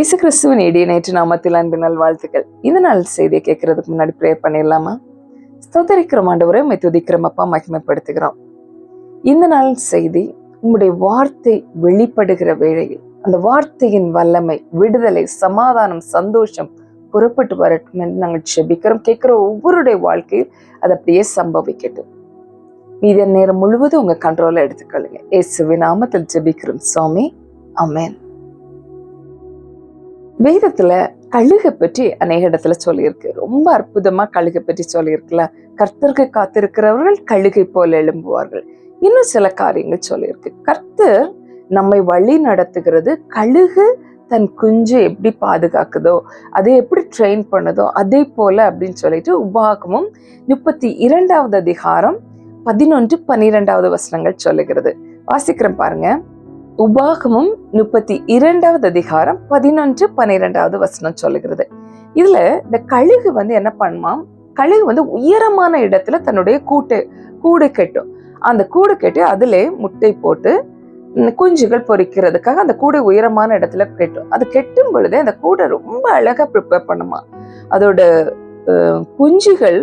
இயேசு கிறிஸ்துவின் இடையே நேற்று நாமத்தில் அன்பு நல்வாழ்த்துக்கள். இந்த நாள் செய்தியை கேட்கறதுக்கு முன்னாடி ப்ரேயர் பண்ணிடலாமா? ஸ்தோத்திரிக்கிறோம் ஆண்டவரே, உம்மை துதிக்கிறோம் அப்பா, மகிமைப்படுத்துகிறோம். இந்த நாள் செய்தி, உம்முடைய வார்த்தை வெளிப்படுகிற வேளையில் அந்த வார்த்தையின் வல்லமை, விடுதலை, சமாதானம், சந்தோஷம் புறப்பட்டு வரட்டும் என்று நாங்கள் ஜெபிக்கிறோம். கேட்கிற ஒவ்வொருடைய வாழ்க்கையில் அது அப்படியே சம்பவிக்கட்டும். மீதி நேரம் முழுவதும் உங்க கண்ட்ரோல எடுத்துக்கொள்ளுங்க. இயேசுவின் நாமத்தில் ஜெபிக்கிறோம் சுவாமி, ஆமென். வேதத்துல கழுகை பற்றி அநேக இடத்துல சொல்லியிருக்கு. ரொம்ப அற்புதமா கழுகை பற்றி சொல்லியிருக்குல்ல. கர்த்தருக்கு காத்திருக்கிறவர்கள் கழுகை போல எழும்புவார்கள். இன்னும் சில காரியங்கள் சொல்லியிருக்கு. கர்த்தர் நம்மை வழி நடத்துகிறது. கழுகு தன் குஞ்சு எப்படி பாதுகாக்குதோ, அதை எப்படி ட்ரெயின் பண்ணுதோ அதே போல அப்படின்னு சொல்லிட்டு உபாகமும் 32வது அதிகாரம் 11-12 வசனங்கள் சொல்லுகிறது. வாசிக்கிறேன் பாருங்க. உபாகமும் 32வது அதிகாரம் 11-12 வசனம் சொல்லுகிறது. இதுல இந்த கழுகு என்ன பண்ணுமா, கழுகு உயரமான இடத்துல தன்னுடைய கூடை கட்டும். அந்த கூடை கட்டி அதுல முட்டை போட்டு குஞ்சுகள் பொரிக்கிறதுக்காக அந்த கூடை உயரமான இடத்துல கட்டும். அது கெட்டும் பொழுதே அந்த கூடை ரொம்ப அழகா ப்ரிப்பேர் பண்ணுமா. அதோட குஞ்சுகள்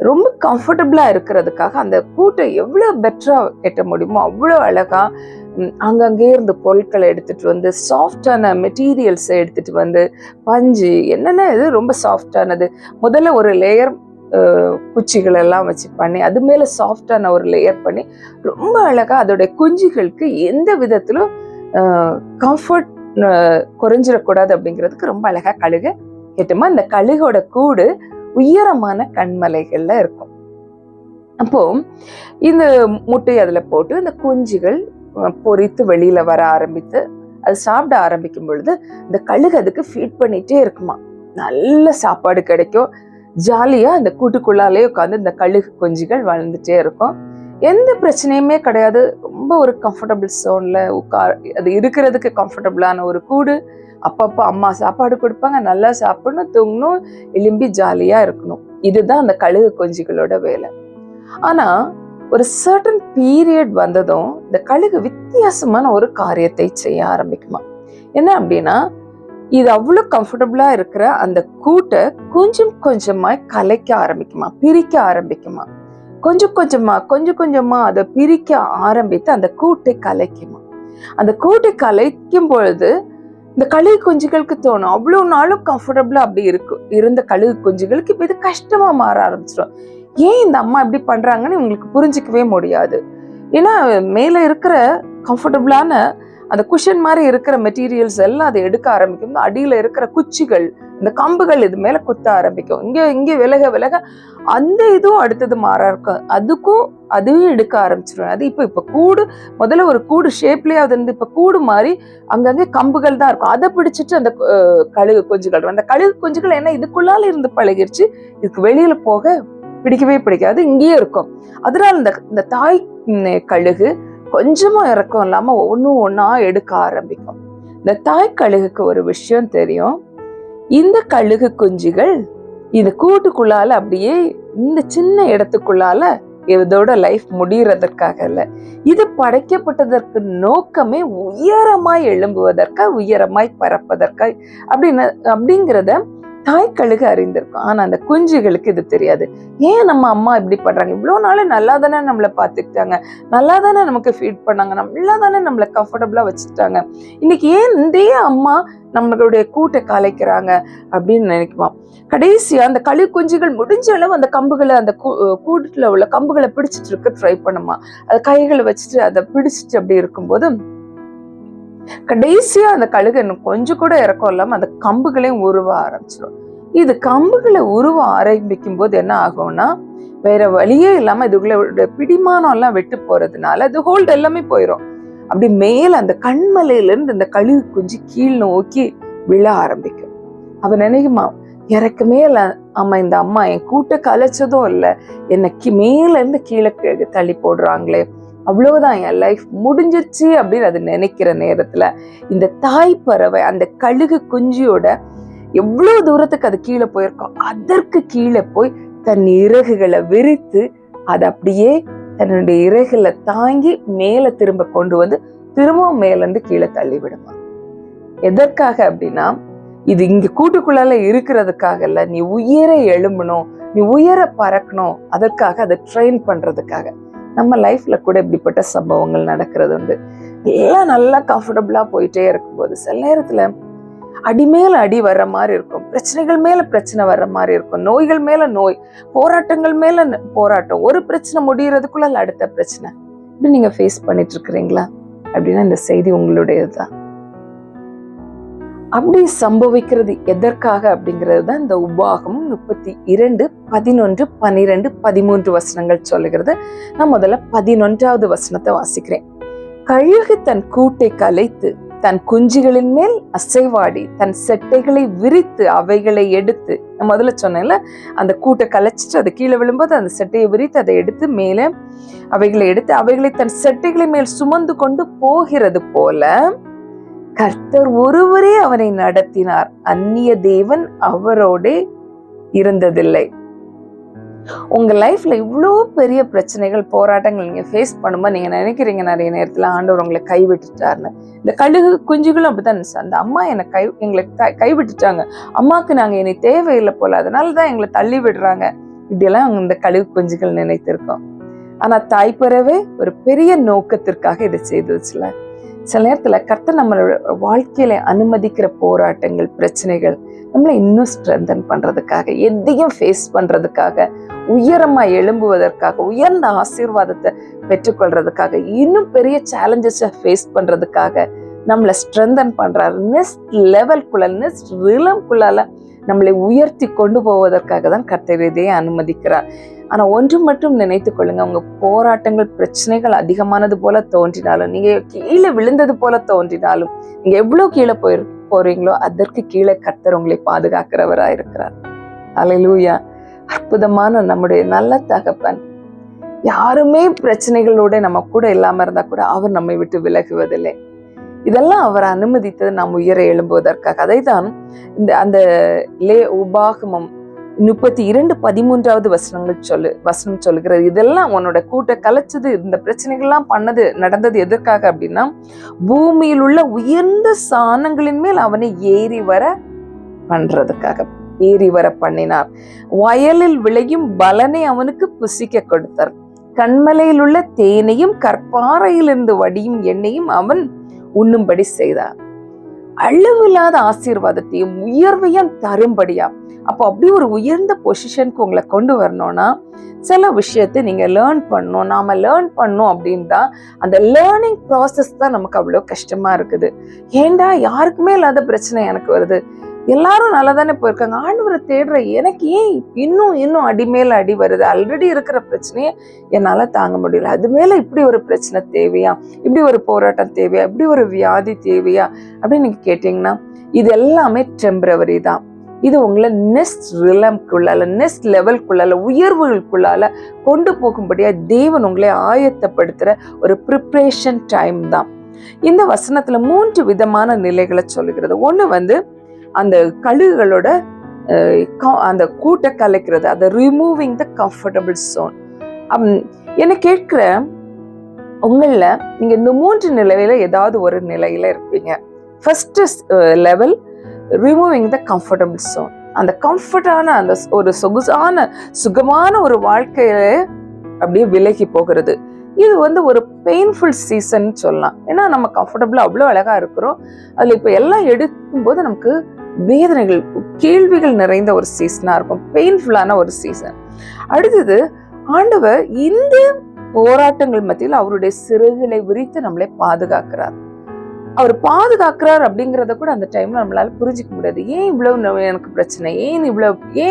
ரொம்ப கம்ஃபர்டபுளா இருக்கிறதுக்காக அந்த கூட்டை எவ்வளவு பெட்டரா கட்ட முடியுமோ அவ்வளோ அழகா அங்கங்கே இருந்த பொருட்களை எடுத்துட்டு வந்து, சாஃப்டான மெட்டீரியல்ஸ் எடுத்துட்டு வந்து, பஞ்சு என்னென்ன இது ரொம்ப சாஃப்டானது, முதல்ல ஒரு லேயர் குச்சிகள் எல்லாம் வச்சு பண்ணி அது மேல சாஃப்டான ஒரு லேயர் பண்ணி ரொம்ப அழகா அதோட குஞ்சுகளுக்கு எந்த விதத்திலும் கம்ஃபர்ட் குறைஞ்சிடக்கூடாது அப்படிங்கிறதுக்கு ரொம்ப அழகா கழுகு கேட்டுமா. இந்த கழுகோட கூடு உயரமான கண்மலைகள்ல இருக்கும். அப்போ இந்த முட்டை அதுல போட்டு இந்த குஞ்சுகள் பொரித்து வெளியில வர ஆரம்பித்து அது சாப்பிட ஆரம்பிக்கும் பொழுது இந்த கழுகு அதுக்கு ஃபீட் பண்ணிட்டே இருக்குமா. நல்ல சாப்பாடு கிடைக்கும். ஜாலியா அந்த கூட்டுக்குள்ளாலே உட்காந்து இந்த கழுகு குஞ்சுகள் வளர்ந்துட்டே இருக்கும். எந்த பிரச்சனையுமே கிடையாது. ரொம்ப ஒரு கம்ஃபர்டபுள் சோன்ல அது இருக்கிறதுக்கு கம்ஃபர்டபுளான ஒரு கூடு. அப்பப்போ அம்மா சாப்பாடு கொடுப்பாங்க, நல்லா சாப்பிடணும், தூங்கணும், எலும்பி ஜாலியா இருக்கணும். இதுதான் அந்த கழுகு குஞ்சுகளோட வேலை. ஆனா ஒரு சர்டன் பீரியட் வந்ததும் இந்த கழுகு வித்தியாசமான ஒரு காரியத்தை செய்ய ஆரம்பிக்குமா. என்ன அப்படின்னா, இது அவ்வளவு கம்ஃபர்டபுளா இருக்கிற அந்த கூட்டை கொஞ்சம் கொஞ்சமாய் கலைக்க ஆரம்பிக்குமா, பிரிக்க ஆரம்பிக்குமா. கொஞ்சம் கொஞ்சமா அதை பிரிக்க ஆரம்பித்து அந்த கூட்டை கலைக்குமா. அந்த கூட்டை கலைக்கும் பொழுது இந்த கழுகு குஞ்சுகளுக்கு தோணும், அவ்வளவு நாளும் கம்ஃபர்டபுளா அப்படி இருந்த கழுகு குஞ்சுகளுக்கு இப்ப இது கஷ்டமா மாற ஆரம்பிச்சிடும். ஏன் இந்த அம்மா இப்படி பண்றாங்கன்னு உங்களுக்கு புரிஞ்சிக்கவே முடியாது. ஏன்னா மேல இருக்கிற கம்ஃபர்டபுளான அந்த குஷன் மாதிரி இருக்கிற மெட்டீரியல்ஸ் எல்லாம் அதை எடுக்க ஆரம்பிக்கும். அடியில இருக்கிற குச்சிகள், இந்த கம்புகள் இது மேல குத்த ஆரம்பிக்கும். இங்க விலக அந்த இதுவும் அடுத்தது மாற இருக்கும். அதுவும் எடுக்க ஆரம்பிச்சிடும். அது இப்ப கூடு, முதல்ல ஒரு கூடு ஷேப்லயே அது இருந்து இப்ப கூடு மாதிரி அங்கங்க கம்புகள் தான் இருக்கும். அதை பிடிச்சிட்டு அந்த கழுகு குஞ்சுகள், அந்த கழுகு குஞ்சுகள் என்ன இதுக்குள்ளால இருந்து பழகிருச்சு, இதுக்கு வெளியில போக பிடிக்கவே பிடிக்காது, இங்கேயே இருக்கும். அதனால இந்த தாய் கழுகு கொஞ்சமும் இறக்கம் இல்லாம ஒன்னா எடுக்க ஆரம்பிக்கும். இந்த தாய் கழுகுக்கு ஒரு விஷயம் தெரியும். இந்த கழுகு குஞ்சுகள் இந்த கூட்டுக்குள்ளால அப்படியே இந்த சின்ன இடத்துக்குள்ளால இதோட லைஃப் முடியறதற்காக இல்ல, இது படைக்கப்பட்டதற்கு நோக்கமே உயரமாய் எழும்புவதற்காக, உயரமாய் பறப்பதற்காக அப்படிங்கிறத தாய் கழுகு அறிந்திருக்கும். ஆனா அந்த குஞ்சுகளுக்கு இது தெரியாது. ஏன் நம்ம அம்மா இப்படி பண்றாங்க, இவ்வளவு நாளே நல்லா தானே நம்மளை பார்த்துக்கிட்டாங்க, நல்லா தானே நமக்கு ஃபீட் பண்ணாங்க, நல்லா தானே நம்மளை கம்ஃபர்டபுளா வச்சுட்டாங்க, இன்னைக்கு ஏன் இந்த அம்மா நம்மளுடைய கூட்டை கலைக்கிறாங்க அப்படின்னு நினைக்குமா. கடைசியா அந்த கழுகு குஞ்சுகள் முடிஞ்ச அளவு அந்த கம்புகளை, அந்த கூட்டுல உள்ள கம்புகளை பிடிச்சிட்டு இருக்க ட்ரை பண்ணுமா. அது கைகளை வச்சுட்டு அதை பிடிச்சிட்டு அப்படி இருக்கும்போது கடைசியா அந்த கழுகு கொஞ்சம் கூட இறக்கம் இல்லாம அந்த கம்புகளையும் உருவ ஆரம்பிச்சிடும். இது கம்புகளை உருவ ஆரம்பிக்கும் போது என்ன ஆகும்னா, வேற வழியே இல்லாம இதுக்குள்ள பிடிமானம் எல்லாம் வெட்டு போறதுனால அது ஹோல்டு எல்லாமே போயிடும். அப்படி மேல அந்த கண்மலையில இருந்து இந்த கழுகு குஞ்சு கீழ் நோக்கி விழ ஆரம்பிக்கும். அவ நினைக்குமா, இறக்குமே இல்ல, ஆமா இந்த அம்மா என் கூட்ட கலைச்சதும் இல்லை, என்னைக்கு மேல இருந்து கீழே தள்ளி போடுறாங்களே, அவ்வளவுதான் என் லைஃப் முடிஞ்சிருச்சு அப்படின்னு அது நினைக்கிற நேரத்துல இந்த தாய் பறவை அந்த கழுகு குஞ்சியோட எவ்வளவு தூரத்துக்கு அது கீழே போயிருக்கோம் அதற்கு கீழே போய் தன் இறகுகளை விரித்து அதை அப்படியே தன்னுடைய இறகுல தாங்கி மேல திரும்ப கொண்டு வந்து திரும்பவும் மேல இருந்து கீழே தள்ளி விடுமா. எதற்காக அப்படின்னா, இது இங்க கூட்டுக்குள்ளால இருக்கிறதுக்காக இல்ல, நீ உயர எழும்பணும், நீ உயர பறக்கணும், அதற்காக அதை ட்ரெயின் பண்றதுக்காக. நம்ம லைஃப்ல கூட இப்படிப்பட்ட சம்பவங்கள் நடக்கிறது உண்டு. எல்லாம் நல்லா கம்ஃபர்டபுளா போயிட்டே இருக்கும்போது சில நேரத்துல அடி மேல அடி வர்ற மாதிரி இருக்கும், பிரச்சனைகள் மேல பிரச்சனை வர்ற மாதிரி இருக்கும், நோய்கள் மேல நோய், போராட்டங்கள் மேல போராட்டம், ஒரு பிரச்சனை முடியறதுக்குள்ள அடுத்த பிரச்சனை. இப்படி நீங்க ஃபேஸ் பண்ணிட்டு இருக்கிறீங்களா அப்படின்னா இந்த செய்தி உங்களுடையதுதான். அப்படி சம்பவிக்கிறது எதற்காக அப்படிங்கிறது தான் இந்த உபாகம் 32, 11, 12, 13 வசனங்கள் சொல்லுகிறது. நான் முதல்ல 11வது வசனத்தை வாசிக்கிறேன். கழுகு தன் கூட்டை கலைத்து தன் குஞ்சுகளின் மேல் அசைவாடி தன் செட்டைகளை விரித்து அவைகளை எடுத்து, நான் முதல்ல சொன்னேன்ல, அந்த கூட்டை கலைச்சிட்டு அது கீழே விழும்போது அந்த செட்டையை விரித்து அதை எடுத்து மேலே அவைகளை எடுத்து அவைகளை தன் செட்டைகளை மேல் சுமந்து கொண்டு போகிறது போல கர்த்தர் ஒருவரே அவனை நடத்தினார், அந்நிய தேவன் அவரோட இருந்ததில்லை. உங்க லைஃப்ல இவ்வளோ பெரிய பிரச்சனைகள் போராட்டங்கள் நீங்க ஃபேஸ் பண்ணும்போது நீங்க நினைக்கிறீங்க நிறைய நேரத்துல ஆண்டவர் உங்களை கைவிட்டுட்டாருன்னு. இந்த கழுகு குஞ்சுகளும் அப்படித்தான் நினைச்சு, அந்த அம்மா என்னை எங்களை கைவிட்டுட்டாங்க, அம்மாவுக்கு நாங்க இனி தேவையில்லை போல, அதனாலதான் எங்களை தள்ளி விடுறாங்க, இப்படியெல்லாம் இந்த கழுகு குஞ்சுகள் நினைத்திருக்கோம். ஆனா தாய்ப்பறவே ஒரு பெரிய நோக்கத்திற்காக இதை செய்துச்சுல. சில நேரத்துல கர்த்தர் நம்மளோட வாழ்க்கையில அனுமதிக்கிற போராட்டங்கள், பிரச்சனைகள் நம்மளை இன்னும் ஸ்ட்ரென்தன் பண்றதுக்காக, எதையும் ஃபேஸ் பண்றதுக்காக, உயரமா எழும்புவதற்காக, உயர்ந்த ஆசீர்வாதத்தை பெற்றுக்கொள்றதுக்காக, இன்னும் பெரிய சேலஞ்சஸை ஃபேஸ் பண்றதுக்காக நம்மளை ஸ்ட்ரென்தன் பண்றாரு. நெக்ஸ்ட் லெவல்குள்ள, நெக்ஸ்ட் ரிலம்குள்ளால நம்மளை உயர்த்தி கொண்டு போவதற்காக தான் கர்த்தர் இதையே அனுமதிக்கிறார். ஆனா ஒன்று மட்டும் நினைத்து கொள்ளுங்க, உங்க போராட்டங்கள், பிரச்சனைகள் அதிகமானது போல தோன்றினாலும், நீங்க கீழே விழுந்தது போல தோன்றினாலும், நீங்க எவ்வளவு கீழே போறீங்களோ அதற்கு கீழே கர்த்தர் உங்களை பாதுகாக்கிறவரா இருக்கிறார். அல்லேலூயா. அற்புதமான நம்முடைய நல்ல தகப்பன். யாருமே பிரச்சனைகளோட நம்ம கூட இல்லாம இருந்தா கூட அவர் நம்மை விட்டு விலகுவதில்லை. இதெல்லாம் அவர் அனுமதித்தது நாம் உயர எழும்புவதற்காக. அதைதான் அந்த உபாகமம் 32, 13வது வசனம் சொல்லுகிறது. இதெல்லாம் உன்னோட கூட்ட கலைச்சது, இந்த பிரச்சனைகள்லாம் நடந்தது எதற்காக அப்படின்னா, பூமியில் உள்ள உயர்ந்த சாணங்களின் மேல் அவனை ஏறி வர பண்ணினார். வயலில் விளையும் பலனை அவனுக்கு புசிக்க கொடுத்தார். கண்மலையில் உள்ள தேனையும் கற்பாறையிலிருந்து வடியும் எண்ணெயும் அவன் உண்ணும்படி செய்தார். அளவில்லாத ஆசீர்வாதத்தையும் உயர்வையும் தரும்படியா. அப்போ அப்படி ஒரு உயர்ந்த பொசிஷனுக்கு உங்களை கொண்டு வரணும்னா சில விஷயத்தை நீங்க லேர்ன் பண்ணணும், நாம லேர்ன் பண்ணணும். அப்படின்னு தான் அந்த லேர்னிங் ப்ராசஸ் தான் நமக்கு அவ்வளோ கஷ்டமா இருக்குது. ஏண்டா யாருக்குமே இல்லாத பிரச்சனை எனக்கு வருது, எல்லாரும் நல்லா தானே போயிருக்காங்க, ஆண்டவரை தேடுற எனக்கு ஏன் இன்னும் அடி மேல அடி வருது, ஆல்ரெடி இருக்கிற பிரச்சனையை என்னால தாங்க முடியல, அது மேல இப்படி ஒரு பிரச்சனை தேவையா, இப்படி ஒரு போராட்டம் தேவையா, இப்படி ஒரு வியாதி தேவையா அப்படின்னு நீங்க கேட்டீங்கன்னா இது எல்லாமே டெம்பரவரி தான். இது உங்களை நெக்ஸ்ட் ரிலம்குள்ளால, நெக்ஸ்ட் லெவல்குள்ளால, உயர்வுகளுக்குள்ளால கொண்டு போகும்படியா தேவன் உங்களை ஆயத்தப்படுத்துற ஒரு ப்ரிப்ரேஷன் டைம் தான். இந்த வசனத்துல 3 விதமான நிலைகளை சொல்லுகிறது. ஒண்ணு அந்த கழுகுகளோட அந்த கூட்டை கலைக்கிறது, அதை ரிமூவிங் த கம்ஃபர்டபுள் சோன். என்ன கேட்கிற உங்கள நீங்க இந்த 3 நிலையில ஏதாவது ஒரு நிலையில இருப்பீங்க. First level removing the comfortable zone. அந்த கம்ஃபர்டான, அந்த ஒரு சுகமான ஒரு வாழ்க்கையில அப்படியே விலகி போகிறது. இது ஒரு பெயின்ஃபுல் சீசன் சொல்லலாம். ஏன்னா நம்ம கம்ஃபர்டபுளா அவ்வளோ அழகா இருக்கிறோம், அதுல இப்ப எல்லாம் எடுக்கும்போது நமக்கு வேதனைகள், கேள்விகள் நிறைந்த ஒரு சீசனா இருக்கும், பெயின்ஃபுல்லான ஒரு சீசன். அடுத்தது ஆண்டவர் இந்த போராட்டங்கள் மத்தியில் அவருடைய சிறகுகளை விரித்து நம்மளை பாதுகாக்கிறார். அவர் பாதுகாக்கிறார் அப்படிங்கிறத கூட அந்த டைம்ல நம்மளால புரிஞ்சுக்க முடியாது. ஏன் இவ்வளவு எனக்கு பிரச்சனை, ஏன்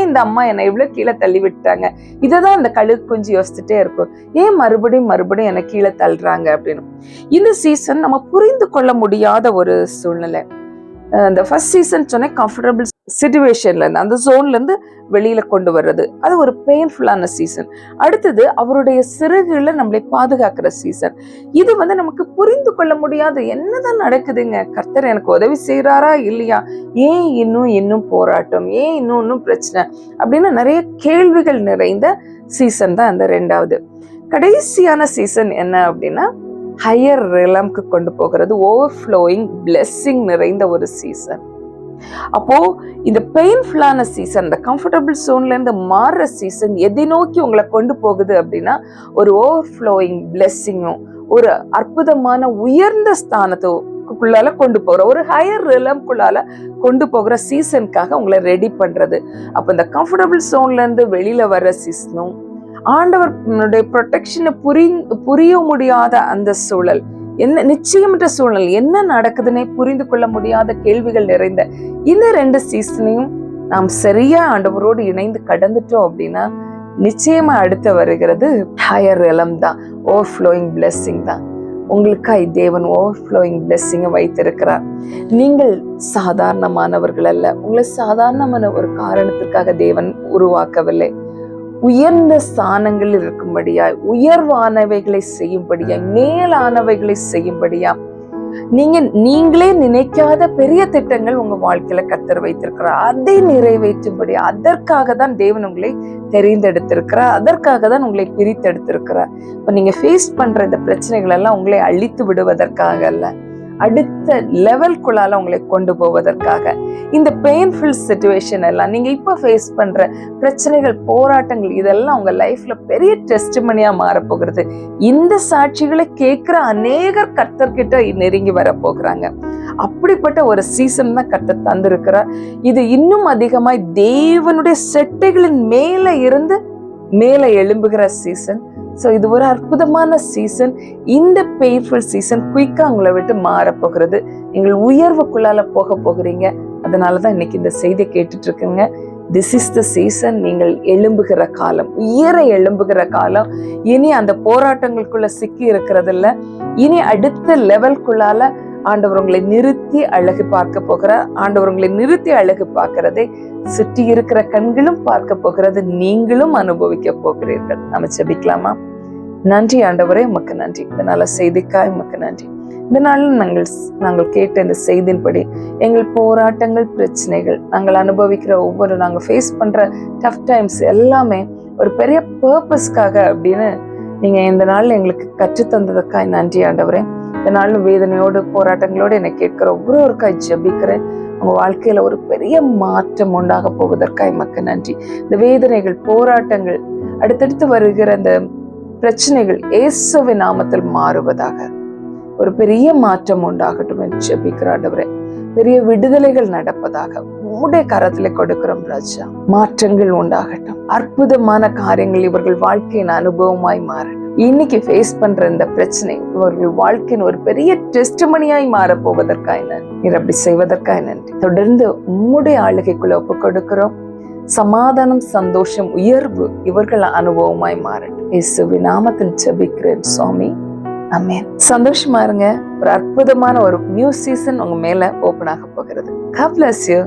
இந்த அம்மா என்னை இவ்வளவு கீழே தள்ளி விட்டாங்க, இததான் இந்த கழுகு குஞ்சு யோசிச்சுட்டே இருக்கும், ஏன் மறுபடியும் என்னை கீழே தள்ளுறாங்க அப்படின்னு. இந்த சீசன் நம்ம புரிந்து கொள்ள முடியாத ஒரு சூழ்நிலை. இந்த ஃபர்ஸ்ட் சீசன் சொன்ன கம்ஃபர்டபுள் சிச்சுவேஷன்ல இருந்து, அந்த ஜோன்ல இருந்து வெளியில கொண்டு வர்றது, அது ஒரு பெயின்ஃபுல்லான சீசன். அடுத்தது அவருடைய சிறகுல நம்மளை பாதுகாக்கிற சீசன். இது நமக்கு புரிந்து கொள்ள முடியாது, என்னதான் நடக்குதுங்க, கர்த்தர் எனக்கு உதவி செய்யறாரா இல்லையா, ஏன் இன்னும் போராட்டம், ஏன் இன்னும் பிரச்சனை அப்படின்னு நிறைய கேள்விகள் நிறைந்த சீசன் தான் அந்த 2வது. கடைசியான சீசன் என்ன அப்படின்னா ஹையர் ரிலம்க்கு கொண்டு போகிறது, ஓவர்ஃப்ளோயிங் பிளெஸ்ஸிங் நிறைந்த ஒரு சீசன். அப்போ இந்த பெயின்ஃபுல்லான சீசன், இந்த கம்ஃபர்டபுள் சோன்ல இருந்து மாறுற சீசன் எதை நோக்கி உங்களை கொண்டு போகுது அப்படின்னா ஒரு ஓவர்ஃப்ளோயிங் பிளெஸ்ஸிங்கும், ஒரு அற்புதமான உயர்ந்த ஸ்தானத்துக்குள்ளால கொண்டு போகிற, ஒரு ஹையர் ரிலம்குள்ளால கொண்டு போகிற சீசனுக்காக உங்களை ரெடி பண்றது. அப்ப இந்த கம்ஃபர்டபுள் சோன்ல இருந்து வெளியில வர்ற சீசனும், ஆண்டவருடைய ப்ரொடெக்ஷனை புரிய முடியாத அந்த சூழல், என்ன நிச்சயமற்ற சூழல், என்ன நடக்குதுன்னே புரிந்து கொள்ள முடியாத கேள்விகள் நிறைந்த இந்த 2 சீசனையும் நாம் சரியா ஆண்டவரோடு இணைந்து கடந்துட்டோம் அப்படின்னா நிச்சயமா அடுத்து வருகிறது ஹையர் ரெலம் தான், ஓவர்ஃப்ளோயிங் பிளெஸ்ஸிங் தான். உங்களுக்காய் தேவன் ஓவர்ஃப்ளோயிங் பிளெஸ்ஸிங்கை வைத்திருக்கிறார். நீங்கள் சாதாரணமானவர்கள் அல்ல. உங்களை சாதாரணமான ஒரு காரணத்திற்காக தேவன் உருவாக்கவில்லை. உயர்ந்த ஸ்தானங்களில் இருக்கும்படியாய், உயர்வானவைகளை செய்யும்படியாய், மேலானவைகளை செய்யும்படியா, நீங்களே நினைக்காத பெரிய திட்டங்கள் உங்க வாழ்க்கையில கர்த்தர் வைத்திருக்கிறார். அதை நிறைவேற்றும்படி, அதற்காக தான் தேவன் உங்களை தெரிந்தெடுத்திருக்கிறார், அதற்காக தான் உங்களை பிரித்தெடுத்திருக்கிறார். இப்ப நீங்க ஃபேஸ் பண்ற இந்த பிரச்சனைகள் எல்லாம் உங்களை அழித்து விடுவதற்காக அல்ல, அடுத்த லெவல்குள்ளால உங்களை கொண்டு போவதற்காக. இந்த பெயின்ஃபுல் சிச்சுவேஷன் எல்லாம், நீங்க இப்ப ஃபேஸ் பண்ற பிரச்சனைகள், போராட்டங்கள், இதெல்லாம் உங்க லைஃப்ல பெரிய டெஸ்டிமனியா மாறப்போகிறது. இந்த சாட்சிகளை கேட்கிற அநேகர் கர்த்தர்கிட்ட நெருங்கி வர போகிறாங்க. அப்படிப்பட்ட ஒரு சீசன் தான் கர்த்தர் தந்திருக்கிறார். இது இன்னும் அதிகமாய் தேவனுடைய செட்டைகளின் மேல எழும்புகிற சீசன். ஸோ இது ஒரு அற்புதமான சீசன். இந்த பெயின்ஃபுல் சீசன் குயிக்கா உங்களை விட்டு மாறப்போகிறது. நீங்கள் உயர்வுக்குள்ளால போக போகிறீங்க. அதனாலதான் இன்னைக்கு இந்த செய்தி கேட்டுட்டு இருக்குங்க. This is the season. நீங்கள் எழும்புகிற காலம், உயர எழும்புகிற காலம். இனி அந்த போராட்டங்களுக்குள்ள சிக்கி இருக்கிறது இல்ல. இனி அடுத்த லெவல்குள்ளால ஆண்டவர் உங்களை நிறுத்தி அழகு பார்க்க போகிறார். ஆண்டவர் உங்களை நிறுத்தி அழகு பார்க்கிறதை சுற்றி இருக்கிற கண்களும் பார்க்க போகிறது, நீங்களும் அனுபவிக்க போகிறீர்கள். நம்ம ஜெபிக்கலாமா? நன்றி ஆண்டவரே, உமக்கு நன்றி. இந்த நல்ல செய்திக்காய் உமக்கு நன்றி. இந்த நாளில் நாங்கள் கேட்ட இந்த செய்தின்படி எங்கள் போராட்டங்கள், பிரச்சனைகள், நாங்கள் அனுபவிக்கிற ஒவ்வொரு, நாங்கள் ஃபேஸ் பண்ற டஃப் டைம்ஸ் எல்லாமே ஒரு பெரிய பர்பஸ்க்காக அப்படின்னு நீங்க இந்த நாள் எங்களுக்கு கற்றுத்தந்ததுக்காய் நன்றி ஆண்டவரே. இந்த நாளும் வேதனையோடு, போராட்டங்களோடு என்னை கேட்கிற ஒவ்வொருவருக்காய் ஜெபிக்கிறேன். உங்க வாழ்க்கையில ஒரு பெரிய மாற்றம் உண்டாக போவதற்காக எமக்கு நன்றி. இந்த வேதனைகள், போராட்டங்கள், அடுத்தடுத்து வருகிற அந்த பிரச்சனைகள் இயேசுவின் நாமத்தில் மாறுவதாக, ஒரு பெரிய மாற்றம் உண்டாகட்டும் என்று ஜெபிக்கிறேன் ஆண்டவரே. பெரிய விடுதலைகள் நடப்பதாக உம்முடைய கரத்திலே கொடுக்கிறோம் ராஜா. மாற்றங்கள் உண்டாகட்டும், அற்புதமான காரியங்கள் இவர்கள் வாழ்க்கையின் அனுபவமாய் மாறட்டும். இன்னைக்கு ஃபேஸ் பண்ற இந்த பிரச்சனை இவர்கள் வாழ்க்கையின் ஒரு பெரிய டெஸ்டிமனியாய் மாறப் போவதற்காக நன்றி. நீர் அப்படி செய்வதற்காக நன்றி. தொடர்ந்து உம்முடைய ஆளுகைக்குள்ள ஒப்பு கொடுக்கிறோம். சமாதானம், சந்தோஷம், உயர்வு இவர்கள் அனுபவமாய் மாறட்டும். இயேசுவின் நாமத்தில் ஜெபிக்கிறேன் சுவாமி, ஆமென். சந்தோஷமா இருங்க. ஒரு அற்புதமான ஒரு நியூ சீசன் உங்க மேல ஓபன் ஆக போகிறது. God bless you.